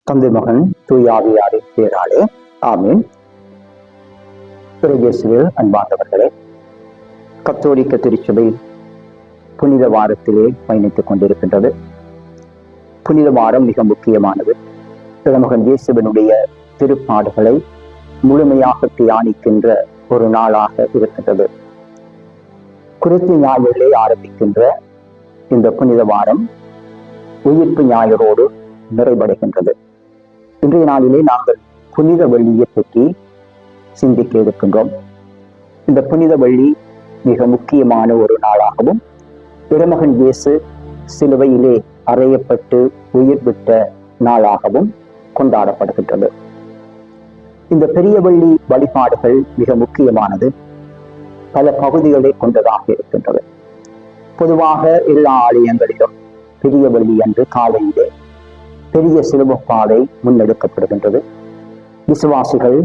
தந்தை மகன் தூயாவியாரின் பேராலே ஆமீன். இயேசுவில் அன்பார்ந்தவர்களே, கத்தோலிக்க திருச்சபை புனித வாரத்திலே பயணித்துக் கொண்டிருக்கின்றது. புனித வாரம் மிக முக்கியமானது. திருமகன் இயேசுவினுடைய திருப்பாடுகளை முழுமையாக தியானிக்கின்ற ஒரு நாளாக இருக்கின்றது. குறித்து ஞாயிறிலே ஆரம்பிக்கின்ற இந்த புனித வாரம் உயிர்ப்பு ஞாயிறோடு நிறைவடைகின்றது. இன்றைய நாளிலே நாங்கள் புனித வெள்ளியை பற்றி சிந்திக்க இருக்கின்றோம். இந்த புனித வெள்ளி மிக முக்கியமான ஒரு நாளாகவும், திருமகன் இயேசு சிலுவையிலே அறையப்பட்டு உயிர் விட்ட நாளாகவும் கொண்டாடப்படுகின்றது. இந்த பெரிய வெள்ளி வழிபாடுகள் மிக முக்கியமானது, பல பகுதிகளை கொண்டதாக இருக்கின்றது. பொதுவாக எல்லா ஆலயங்களிலும் பெரிய வெள்ளி அன்று காலையிலே பெரிய சிலுவைப்பாதை முன்னெடுக்கப்படுகின்றது. விசுவாசிகள்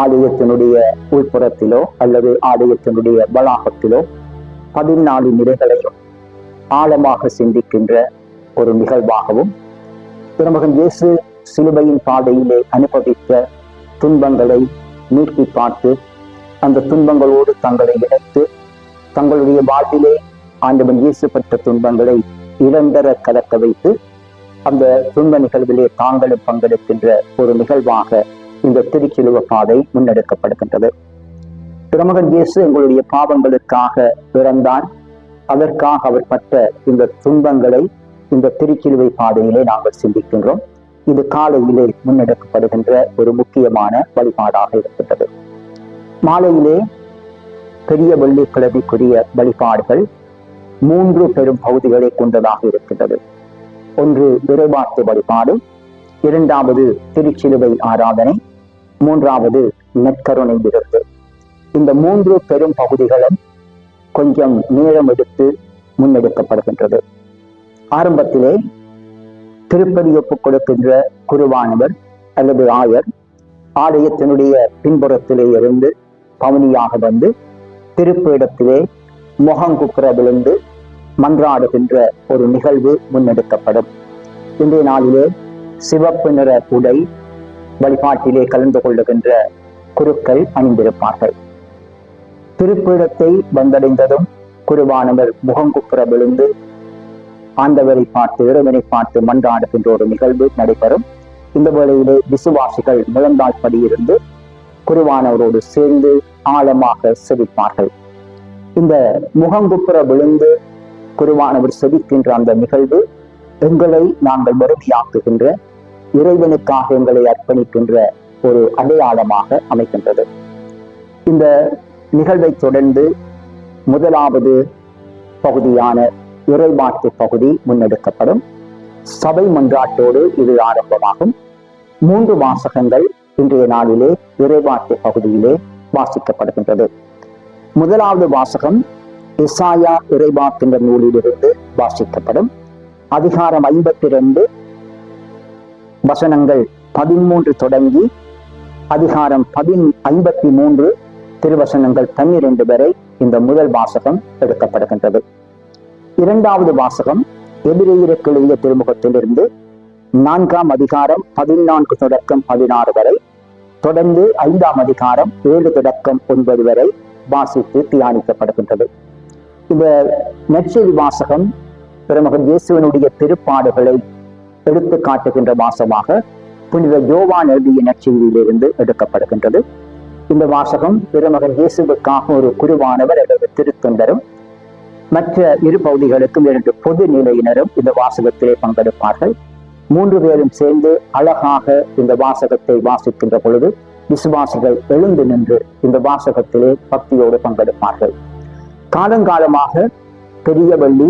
ஆலயத்தினுடைய உள்புறத்திலோ அல்லது ஆலயத்தினுடைய வளாகத்திலோ 14 நிலைகளையும் ஆழமாக சிந்திக்கின்ற ஒரு நிகழ்வாகவும், திருமகன் இயேசு சிலுவையின் பாதையிலே அனுபவித்த துன்பங்களை நீக்கி பார்த்து அந்த துன்பங்களோடு தங்களை இணைத்து தங்களுடைய வாழ்விலே ஆண்டவன் இயேசு பெற்ற துன்பங்களை இரண்டர கலக்க வைத்து அந்த துன்ப நிகழ்விலே தாங்களும் பங்கெடுக்கின்ற ஒரு நிகழ்வாக இந்த திருச்சிலுவை பாதை முன்னெடுக்கப்படுகின்றது. திருமகன் இயேசு எங்களுடைய பாவங்களுக்காக பிறந்தார். அதற்காக அவர் பட்ட இந்த துன்பங்களை இந்த திருச்சிலுவை பாதையிலே நாங்கள் சிந்திக்கின்றோம். இது காலையிலே முன்னெடுக்கப்படுகின்ற ஒரு முக்கியமான வழிபாடாக இருக்கின்றது. மாலையிலே பெரிய வெள்ளிக்கிழமைக்குரிய வழிபாடுகள் 3 பெரும் பகுதிகளை கொண்டதாக இருக்கின்றது. ஒன்று இறைவார்த்தை வழிபாடு, 2வது திருச்சிலுவை ஆராதனை, 3வது நற்கருணை விருந்து. இந்த 3 பெரும் பகுதிகளும் கொஞ்சம் நேரம் எடுத்து முன்னெடுக்கப்படுகின்றது. ஆரம்பத்திலே திருப்பதி ஒப்புக் கொடுக்கின்ற குருவானவர் அல்லது ஆயர் ஆலயத்தினுடைய பின்புறத்திலே இருந்து பவனியாக வந்து திருப்பீடத்திலே முகங்குப்புற விழுந்து மன்றாடுகின்ற ஒரு நிகழ்வு முன்னெடுக்கப்படும். இன்றைய நாளிலே சிவப்பு நிற உடை வழிபாட்டிலே கலந்து கொள்ளுகின்ற குருக்கள் அணிந்திருப்பார்கள். திருப்பீடத்தை வந்தடைந்ததும் குருவானவர் முகங்குப்புற விழுந்து ஆண்டவரை பார்த்து இறைவனை பார்த்து மன்றாடுகின்ற ஒரு நிகழ்வு நடைபெறும். இந்த வேளையிலே விசுவாசிகள் முழந்தாள் படியிருந்து குருவானவரோடு சேர்ந்து ஆழமாக செவிப்பார்கள். இந்த முகங்குப்புற விழுந்து குருவானவர் செவிக்கின்ற அந்த நிகழ்வு எங்களை நாங்கள் வறுமையாக்குகின்ற, இறைவனுக்காக எங்களை அர்ப்பணிக்கின்ற ஒரு அடையாளமாக அமைக்கின்றது. இந்த நிகழ்வை தொடர்ந்து 1வது பகுதியான இறைவார்த்தை பகுதி முன்னெடுக்கப்படும். சபை மன்றாட்டோடு இது ஆரம்பமாகும். 3 வாசகங்கள் இன்றைய நாளிலே இறைவார்த்தை பகுதியிலே வாசிக்கப்படுகின்றது. 1வது வாசகம் எசாயா இறைவாக்கின்ற நூலிலிருந்து வாசிக்கப்படும். அதிகாரம் 52 வசனங்கள் 13 தொடங்கி அதிகாரம் 53 திருவசனங்கள் 12 வரை இந்த முதல் வாசகம் எடுக்கப்படுகின்றது. 2வது வாசகம் எபிரேயருக்கு எழுதிய திருமுகத்திலிருந்து 4ஆம் அதிகாரம் 14 தொடக்கம் 16 வரை, தொடர்ந்து 5ஆம் அதிகாரம் 7 தொடக்கம் 9 வரை வாசித்து தியானிக்கப்படுகின்றது. இந்த நற்செய்தி வாசகம் திருமகன் இயேசுவினுடைய திருப்பாடுகளை எடுத்து காட்டுகின்ற வாசகமாக புனித யோவான் எழுதிய நற்செய்தியிலிருந்து எடுக்கப்படுகின்றது. இந்த வாசகம் திருமகன் இயேசுவுக்காக ஒரு குருவானவர் அல்லது திருத்தொண்டரும் மற்ற 2 பகுதிகளுக்கும் 2 பொது நிலையினரும் இந்த வாசகத்திலே பங்கெடுப்பார்கள். 3 பேரும் சேர்ந்து அழகாக இந்த வாசகத்தை வாசிக்கின்ற பொழுது விசுவாசிகள் எழுந்து நின்று இந்த வாசகத்திலே பக்தியோடு பங்கெடுப்பார்கள். காலங்காலமாக பெரிய வெள்ளி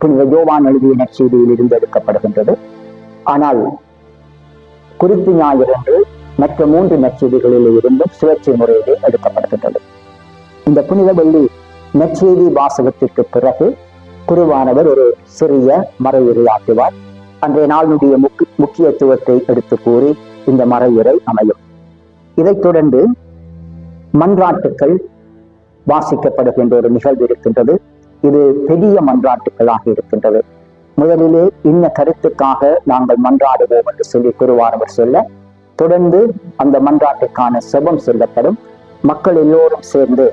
புனித யோவான் எழுதிய நற்செய்தியில் இருந்து எடுக்கப்படுகின்றது. ஆனால் குறித்து ஞாயிறன்று மற்ற 3 நற்செய்திகளில் இருந்தும் சுழற்சி முறையிலே எடுக்கப்படுகின்றது. இந்த புனித வெள்ளி நற்செய்தி வாசகத்திற்கு பிறகு குருவானவர் ஒரு சிறிய மறையுரையாற்றுவார். அன்றைய நாளுடைய முக்கியத்துவத்தை எடுத்து கூறி இந்த மறையுரை அமையும். இதைத் தொடர்ந்து மன்றாட்டுக்கள் வாசிக்கப்படுகின்ற ஒரு நிகழ்வு இருக்கின்றது. இது பெரிய மன்றாட்டுக்களாக இருக்கின்றது. முதலிலே இன்ன கருத்துக்காக நாங்கள் மன்றாடுவோம் என்று சொல்லி குருவானவர் சொல்ல, தொடர்ந்து அந்த மன்றாட்டுக்கான செபம் சொல்லப்படும். மக்கள் எல்லோரும் சேர்ந்து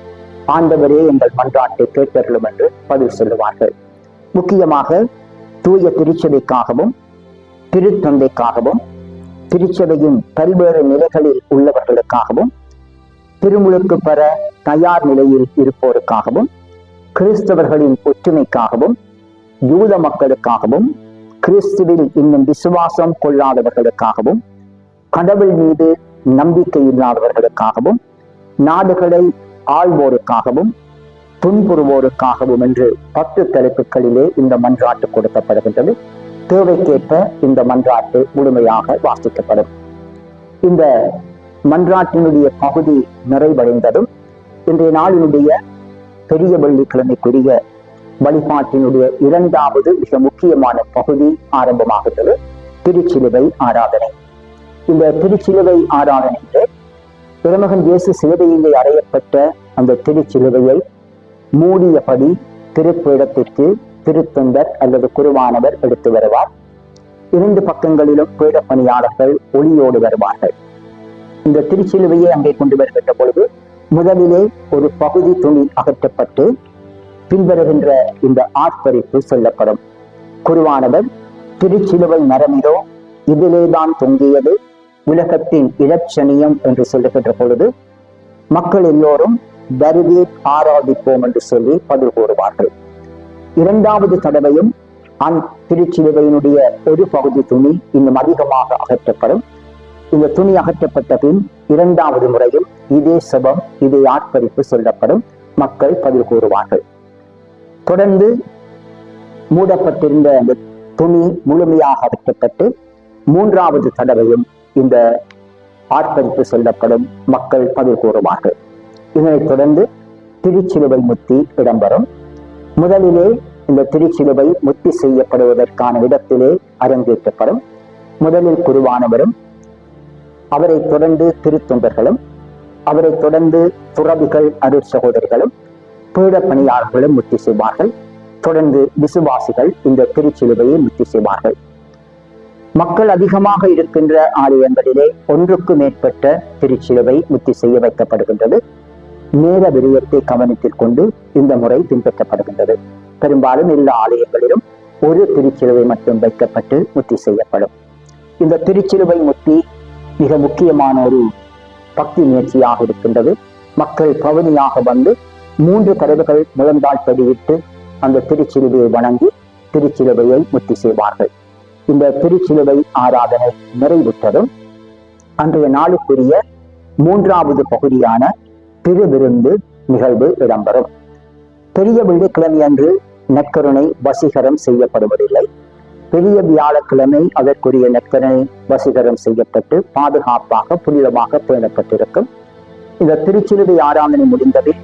ஆண்டவரே எங்கள் மன்றாட்டை கேட்டருளும் என்று பதில் சொல்லுவார்கள். முக்கியமாக தூய திருச்சபைக்காகவும் திருத்தந்தைக்காகவும் திருச்சபையின் பல்வேறு நிலைகளில் உள்ளவர்களுக்காகவும் திருமுழுக்கு பெற தயார் நிலையில் இருப்போருக்காகவும் கிறிஸ்தவர்களின் ஒற்றுமைக்காகவும் யூத மக்களுக்காகவும் கிறிஸ்துவில் இன்னும் விசுவாசம் கொள்ளாதவர்களுக்காகவும் கடவுள் மீது நம்பிக்கை இல்லாதவர்களுக்காகவும் நாடுகளை ஆள்வோருக்காகவும் துன்புறுவோருக்காகவும் என்று 10 தலைப்புகளிலே இந்த மன்றாட்டு கொடுக்கப்படுகின்றது. தேவைக்கேற்ப இந்த மன்றாட்டு முழுமையாக வாசிக்கப்படும். இந்த மன்றாட்டினுடைய பகுதி நிறைவடைந்ததும் இன்றைய நாளினுடைய பெரிய வெள்ளிக்கிழமைக்குரிய வழிபாட்டினுடைய 2வது மிக முக்கியமான பகுதி ஆரம்பமாகின்றது, திருச்சிலுவை ஆராதனை. இந்த திருச்சிலுவை ஆராதனையிலே திருமகன் இயேசு சிலுவையிலே அறையப்பட்ட அந்த திருச்சிலுவையை மூடியபடி திருப்பீடத்திற்கு திருத்தொண்டர் அல்லது குருவானவர் எடுத்து வருவார். 2 பக்கங்களிலும் பீட பணியாளர்கள் ஒளியோடு வருவார்கள். இந்த திருச்சிலுவையை அங்கே கொண்டு வருகின்ற பொழுது முதலிலே ஒரு பகுதி துணி அகற்றப்பட்டு பின்வருகின்ற இந்த ஆர்ப்பரிப்பு சொல்லப்படும். குருவானவர் திருச்சிலுவை மரமிதோ இதிலேதான் தொங்கியது, உலகத்தின் இலட்சணியம் என்று சொல்லுகின்ற பொழுது மக்கள் எல்லோரும் வருகை ஆராதிப்போம் என்று சொல்லி பதில் கூறுவார்கள். 2வது தடவையும் திருச்சிலுவையினுடைய ஒரு பகுதி துணி இன்னும் அதிகமாக அகற்றப்படும். இந்த துணி அகற்றப்பட்ட பின் 2வது முறையும் இதே சபம் இதே ஆர்ப்பரிப்பு சொல்லப்படும். மக்கள் பதில் கூறுவார்கள். தொடர்ந்து மூடப்பட்டிருந்த அந்த துணி முழுமையாக அகற்றப்பட்டு 3வது தடவையும் இந்த ஆர்ப்பரிப்பு சொல்லப்படும். மக்கள் பதில் கூறுவார்கள். இதனைத் தொடர்ந்து திருச்சிலுவை முத்தி இடம்பெறும். முதலிலே இந்த திருச்சிலுவை முத்தி செய்யப்படுவதற்கான இடத்திலே அரங்கேற்றப்படும். முதலில் குருவானவரும், அவரை தொடர்ந்து திருத்தொண்டர்களும், அவரை தொடர்ந்து துறவிகள் அருட் சகோதரிகளும் பீட பணியாளர்களும் முத்தி செய்வார்கள். தொடர்ந்து விசுவாசிகள் இந்த திருச்சிலுவையை முத்தி செய்வார்கள். மக்கள் அதிகமாக இருக்கின்ற ஆலயங்களிலே 1க்கு மேற்பட்ட திருச்சிலுவை முத்தி செய்ய வைக்கப்படுகின்றது. நேர விரயத்தை கவனத்தில் கொண்டு இந்த முறை பின்பற்றப்படுகின்றது. பெரும்பாலும் எல்லா ஆலயங்களிலும் ஒரு திருச்சிலுவை மட்டும் வைக்கப்பட்டு முத்தி செய்யப்படும். இந்த திருச்சிலுவை முத்தி மிக முக்கியமான ஒரு பக்தி முயற்சியாக இருக்கின்றது. மக்கள் பவனியாக வந்து 3 தடவைகள் முழந்தாள் படியிட்டு அந்த திருச்சிலுவையை வணங்கி திருச்சிலுவையை முத்தி செய்வார்கள். இந்த திருச்சிலுவை ஆராதனை நிறைவுற்றதும் அன்றைய நாளுக்குரிய 3வது பகுதியான திருவிருந்து நிகழ்வு இடம்பெறும். பெரிய வெள்ளிக்கிழமை அன்று நற்கருணை வசீகரம் செய்யப்படுவதில்லை. பெரிய வியாழக்கிழமை அதற்குரிய நற்கருணை வசீகரம் செய்யப்பட்டு பாதுகாப்பாக புனிதமாக பேணப்பட்டிருக்கும். இந்த திருச்சிலுவை ஆராதனை முடிந்ததில்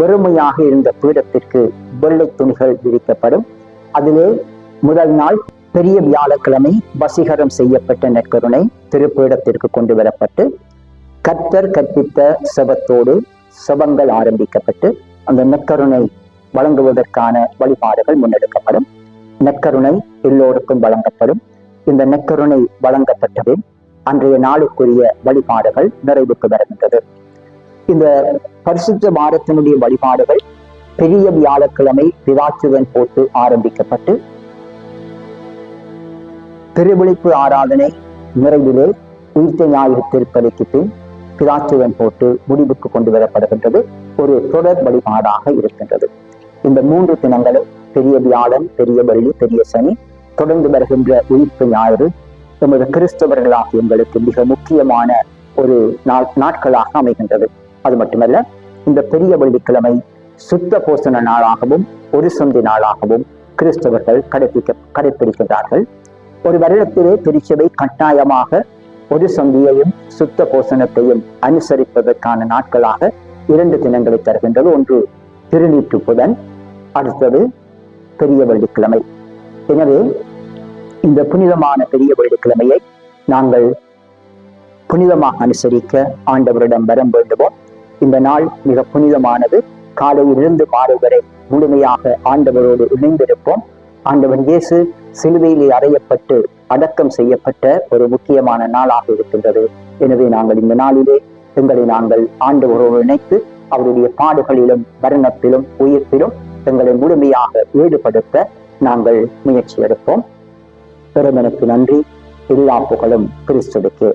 வெறுமையாக இருந்த பீடத்திற்கு வெள்ளை துணிகள் விரிக்கப்படும். அதிலே முதல் நாள் பெரிய வியாழக்கிழமை வசீகரம் செய்யப்பட்ட நற்கருணை திருப்பீடத்திற்கு கொண்டு வரப்பட்டு கர்த்தர் கற்பித்த செபத்தோடு செபங்கள் ஆரம்பிக்கப்பட்டு அந்த நற்கருணை வழங்குவதற்கான வழிபாடுகள் முன்னெடுக்கப்படும். நற்கருணை எல்லோருக்கும் வழங்கப்படும். இந்த நற்கருணை வழங்கப்பட்டபின் அன்றைய நாளுக்குரிய வழிபாடுகள் நிறைவுக்கு வருகின்றது. இந்த பரிசுத்த வாரத்தினுடைய வழிபாடுகள் பெரிய வியாழக்கிழமை பிதாச்சுதன் போட்டு ஆரம்பிக்கப்பட்டு திருவிழிப்பு ஆராதனை நிறைவிலே உயிர்த்த ஞாயிறு திருப்பலிக்கு பின் பிதாச்சுதன் போட்டு முடிவுக்கு கொண்டு வரப்படுகின்றது. ஒரு தொடர் வழிபாடாக இருக்கின்றது. இந்த 3 தினங்களும் பெரிய வியாழன், பெரிய வெள்ளி, பெரிய சனி தொடர்ந்து வருகின்ற உயிர்ப்பு ஞாயிறு நமது கிறிஸ்தவர்களாக எங்களுக்கு மிக முக்கியமான ஒரு நாட்களாக அமைகின்றது. அது மட்டுமல்ல, இந்த பெரிய வெள்ளிக்கிழமை சுத்த போசன நாளாகவும் ஒரு சந்தி நாளாகவும் கிறிஸ்தவர்கள் கடைபிடிக்கின்றார்கள். ஒரு வருடத்திலே திருச்சபை கட்டாயமாக ஒரு சந்தியையும் சுத்த போசனத்தையும் அனுசரிப்பதற்கான நாட்களாக 2 தினங்களை தருகின்றது. ஒன்று திருநீற்று புதன், அடுத்தது பெரிய வெள்ளிக்கிழமை. எனவே இந்த புனிதமான பெரிய வெள்ளிக்கிழமையை நாங்கள் புனிதமாக அனுசரிக்க ஆண்டவரிடம் வரம் வேண்டுவோம். இந்த நாள் மிக புனிதமானது. காலையிலிருந்து மாலை வரை முழுமையாக ஆண்டவரோடு இணைந்திருப்போம். ஆண்டவன் இயேசு சிலுவையிலே அறையப்பட்டு அடக்கம் செய்யப்பட்ட ஒரு முக்கியமான நாளாக இருக்கின்றது. எனவே நாங்கள் இந்த நாளிலே எங்களை நாங்கள் ஆண்டவரோடு இணைத்து அவருடைய பாடுகளிலும் மரணத்திலும் உயிர்ப்பிலும் எங்களை முழுமையாக ஈடுபடுத்த நாங்கள் முயற்சி எடுப்போம். பெருமனுக்கு நன்றி. எல்லா புகழும் கிறிஸ்துவுக்கே.